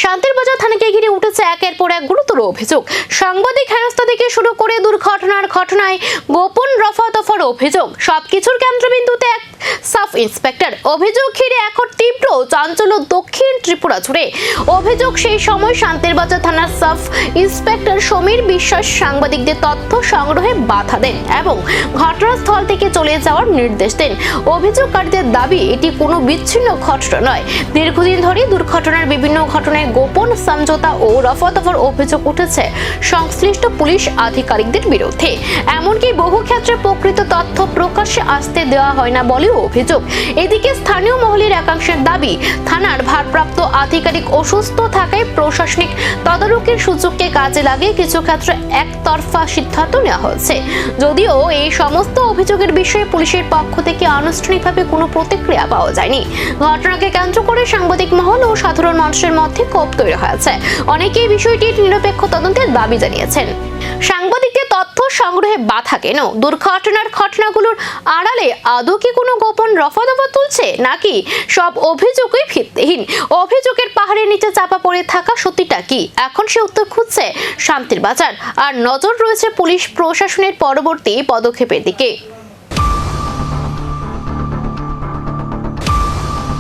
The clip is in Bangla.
শান্তির বাজার থানাকে ঘিরে উঠেছে একের পর এক গুরুতর অভিযোগ। সাংবাদিক হেনস্থা থেকে শুরু করে দুর্ঘটনার ঘটনায় গোপন রফাদফার অভিযোগ, সবকিছুর কেন্দ্রবিন্দুতে এক সাব ইন্সপেক্টর। অভিযোগ ঘিরে এখন তীব্র চাঞ্চল্য দক্ষিণ ত্রিপুরা জুড়ে। অভিযোগ, সেই সময় শান্তির বাজার থানার সাব ইন্সপেক্টর সমীর বিশ্বাস সাংবাদিকদের তথ্য সংগ্রহে বাধা দেন এবং ঘটনাস্থল থেকে চলে যাওয়ার নির্দেশ দেন। অভিযোগকারীদের দাবি, এটি কোনো বিচ্ছিন্ন ঘটনা নয়। দীর্ঘদিন ধরে দুর্ঘটনার বিভিন্ন ঘটনায় গোপন সমঝোতা ও রফাদফার অভিযোগ উঠেছে সংশ্লিষ্ট পুলিশ আধিকারিকদের বিরুদ্ধে। এমনকি বহু ক্ষেত্রে প্রকৃত তথ্য প্রকাশ্যে আসতে দেওয়া হয় না বলেও অভিযোগ। এদিকে স্থানীয় মহলের একাংশের দাবি, থানার ভারপ্রাপ্ত আধিকারিক অসুস্থ থাকায় প্রশাসনিক তদারকির সুযোগকে কাজে লাগিয়ে কিছু ক্ষেত্রে একতরফা সিদ্ধান্ত নেওয়া হয়েছে। যদিও এই সমস্ত অভিযোগের বিষয়ে পুলিশের পক্ষ থেকে আনুষ্ঠানিকভাবে কোনো প্রতিক্রিয়া পাওয়া যায়নি। ঘটনাকে কেন্দ্র করে সাংবাদিক মহল ও সাধারণ মানুষের মধ্যে ক্ষোভ তৈরি হয়েছে। অনেকেই বিষয়টির নিরপেক্ষ তদন্তের দাবি জানিয়েছেন। সাংবাদিকদের তথ্য সংগ্রহে বাধা কেন? দুর্ঘটনার ঘটনাগুলোর আড়ালে আদৌ কি কোনো গোপন রফাদফা তুলছে, নাকি সব অভিযোগই ভিত্তিহীন? অভিযোগের পাহাড়ের নিচে চাপা পড়ে থাকা সত্যিটা কি? এখন সে উত্তর খুঁজছে শান্তির বাজার, আর নজর রয়েছে পুলিশ প্রশাসনের পরবর্তী পদক্ষেপের দিকে।